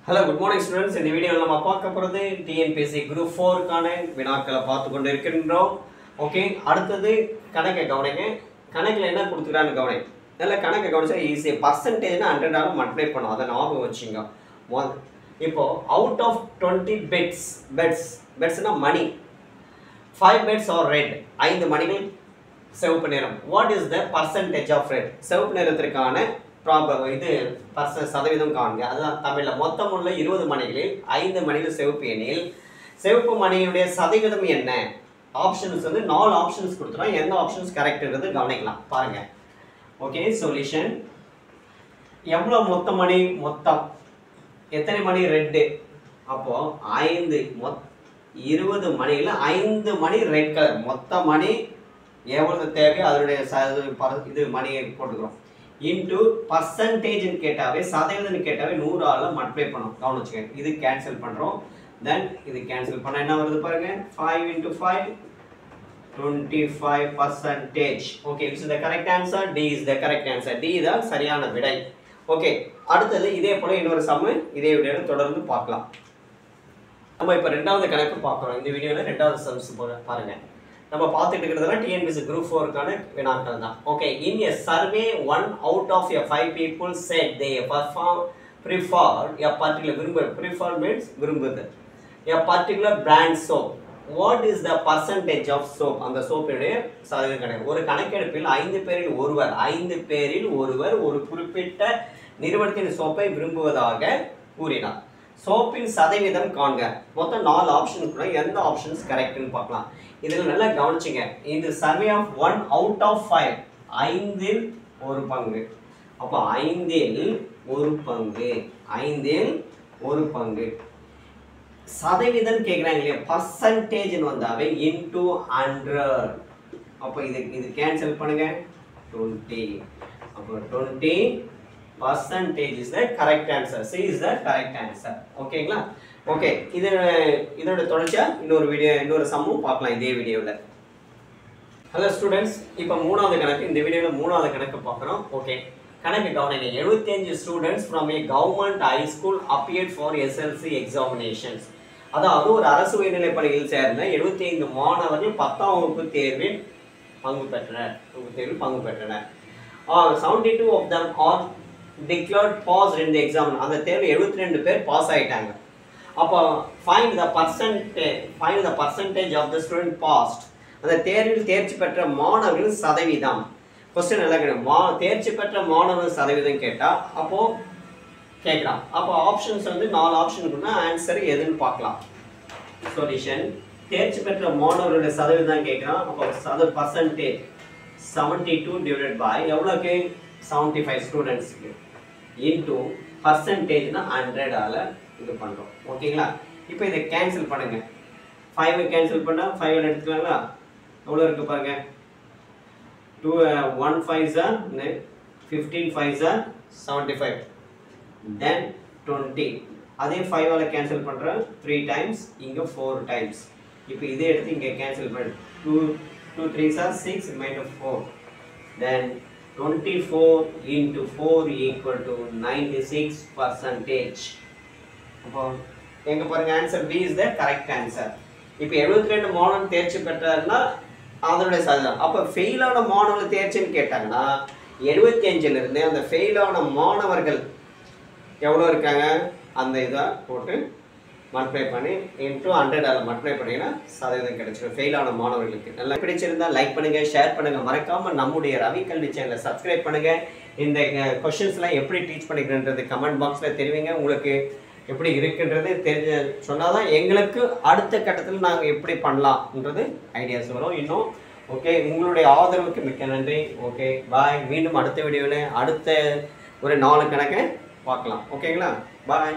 Hello, good morning students. In the video we will talk about TNPSC Group 4 கான வினாக்களை பார்த்து கொண்டு இருக்கின்றோம். ஓகே, அடுத்து கணக்கை கவனிங்க. கணக்குல என்ன கொடுத்துறான்னு கவனிங்க. நல்ல கணக்கை கவனிச்சா ஈஸி. பர்சன்டேஜ்னா 100 ஆல மல்டிப்ளை பண்ணும். அத ஞாபகம் வச்சுங்க. இப்போ out of 20 bets money 5 bets are red. 5 மணிகள் சிவப்பு நிறம். What is the percentage of red? சிவப்பு நிறத்திற்கான இது சதவீதம் காண்க. அதுதான் தமிழ்ல மொத்தம் உள்ள 20 மணிகளில் 5 மணிகள் சிவப்பு எனில் சிவப்பு மணியுடைய சதவீதம் என்ன? ஆப்ஷன்ஸ் வந்து 4 ஆப்ஷன்ஸ் கொடுத்துறோம். எந்த ஆப்ஷன்ஸ் கரெக்ட்ன்றது கவனிக்கலாம். பாருங்க. Okay, solution. எவ்வளவு மொத்த மணி? மொத்தம் எத்தனை மணி ரெட்? அப்போ 5 20 மணியில 5 மணி ரெட் கலர். மொத்த மணி எவ்வளவு தேவை அதனுடைய இது மணியை போட்டுக்கிறோம். into percentage ன்னு கேட்டாவே சதவீதம் கேட்டாவே 100 ஆல மல்டிப்ளை பண்ணோம். கவனிச்சுங்க. இது கேன்சல் பண்றோம். then இது கேன்சல் பண்ணா என்ன வருது பாருங்க. 5 into 5 25%. okay, this is the correct answer. D is the correct answer. D தான் சரியான விடை. ஓகே, அடுத்து இதே போல இன்னொரு சம் இதே வீடியோல தொடர்ந்து பார்க்கலாம். நம்ம இப்ப இரண்டாவது கணக்கு பார்க்கறோம். இந்த வீடியோல இரண்டாவது சம்ஸ் பாருங்க. நம்ம பார்த்துட்டு இருக்கிறதெல்லாம் TNPSC Group 4 கான வினாக்கள் தான். Okay, in a survey 1 out of 5 people said they preferred a particular prefer means விரும்புது a particular brand soap. What is the percentage of soap? அந்த சோப்பினுடைய சதவீதம் கணக்கு. ஒரு கணக்கெடுப்பில் 5 பேரில் ஒருவர் ஒரு குறிப்பிட்ட நிறுவனத்தின் சோப்பை விரும்புவதாக கூறினார். சோப்பின் சதவீதம் காண்க. மொத்தம் 4 ஆப்ஷன் கூட எந்த ஆப்ஷன்ஸ் கரெக்ட்னு பார்க்கலாம். இதுல நல்லா கவனிச்சுங்க. இந்த சர்வே ஆஃப் 1 அவுட் ஆஃப் 5 5இல் ஒரு பங்கு. அப்ப 5இல் ஒரு பங்கு சதவீதம் கேக்குறாங்க இல்லையா? பர்சன்டேஜ் வந்தாவே into 100. அப்ப இது கேன்சல் பண்ணுங்க. 20. அப்ப 20% is the correct answer. C is the correct answer. ஓகேங்களா? ஓகே, இதோட தொடர்ச்சியா இன்னொரு சம்மும் பார்க்கலாம் இதே வீடியோல. ஹலோ ஸ்டூடெண்ட்ஸ், இப்போ மூணாவது கணக்கு. இந்த வீடியோல மூணாவது கணக்கு பார்க்குறோம். ஓகே, கணக்கு கவனிங்க. 75 students from A government high school appeared for SLC examinations. அதாவது ஒரு அரசு உயர்நிலைப் பள்ளியில் சேர்ந்த 75 மாணவர்கள் 10ஆம் வகுப்பு தேர்வில் பங்கு பெற்றனர். 72 of them are declared passed in the exam. அந்த தேர்வு 72 பேர் பாஸ் ஆயிட்டாங்க. அப்போ find the percentage of the student passed. அந்த தேர்வில் தேர்ச்சி பெற்ற மாணவர்களின் சதவீதம். क्वेश्चन நல்லா கேளுங்க. தேர்ச்சி பெற்ற மாணவர்கள் சதவீதம் கேட்டா அப்போ கேக்குறான். அப்போ ஆப்ஷன்ஸ் வந்து 4 ஆப்ஷனுக்குன்னா ஆன்சர் எதுன்னு பார்க்கலாம். சொல்யூஷன். தேர்ச்சி பெற்ற மாணவர்களுடைய சதவீதம் கேக்குறான். அப்போ percentage 72 divided by எவ்வளவுக்கு? 75 ஸ்டூடண்ட்ஸ்க்கு into percentageனா 100 ஆல இது பண்றோம். ஓகேங்களா? இப்போ இதை கேன்சல் பண்ணுங்க. 5 கேன்சல் பண்ணா 5 எடுத்துக்கலாங்களா? எவ்வளவு இருக்கு பாருங்க. 1 5s are 15 5s are 75. then 20. அதே 5 ஆல கேன்சல் பண்றேன். 3 times இங்க 4 times. இப்போ இதை எடுத்து இங்க கேன்சல் பண்ணு. 2 3s are 6 minus 4. then 24 into 4 equal to 96%. அப்போ எங்க பாருங்க answer B is the correct answer. இப்போ 72 மாணவர்கள் தேர்ச்சி பெற்றார்னா அதனுடைய சதவீதம். அப்ப ஃபெயில் ஆன மாணவர்கள் தேர்ச்சின்னு கேட்டாங்கன்னா 75ல இருந்து அந்த ஃபெயில் ஆன மாணவர்கள் எவ்வளவு இருக்காங்க அந்த இதை போட்டு மல்டிப்ளை பண்ணி into 100 ஆல மல்டிப்ளை பண்ணீங்கன்னா சதவீதம் கிடைச்சிடும் ஃபெயில் ஆன மாணவர்களுக்கு. நல்லா பிடிச்சிருந்தா லைக் பண்ணுங்க, ஷேர் பண்ணுங்க, மறக்காம நம்முடைய ரவி கல்வி சேனலை சப்ஸ்கிரைப் பண்ணுங்க. இந்த क्वेश्चंसலாம் எப்படி டீச் பண்ணிக்கிறேன்றது கமெண்ட் பாக்ஸ்ல தெரிவிங்க. உங்களுக்கு எப்படி இருக்குன்றது தெரிஞ்ச சொன்னாதான் எங்களுக்கு அடுத்த கட்டத்தில் நாங்கள் எப்படி பண்ணலாம்ன்றது ஐடியாஸ் வரும் இன்னும். ஓகே, உங்களுடைய ஆதரவுக்கு மிக்க நன்றி. ஓகே, பாய். மீண்டும் அடுத்த வீடியோவில் அடுத்த ஒரு 4 கணக்கை பார்க்கலாம். ஓகேங்களா? பாய்.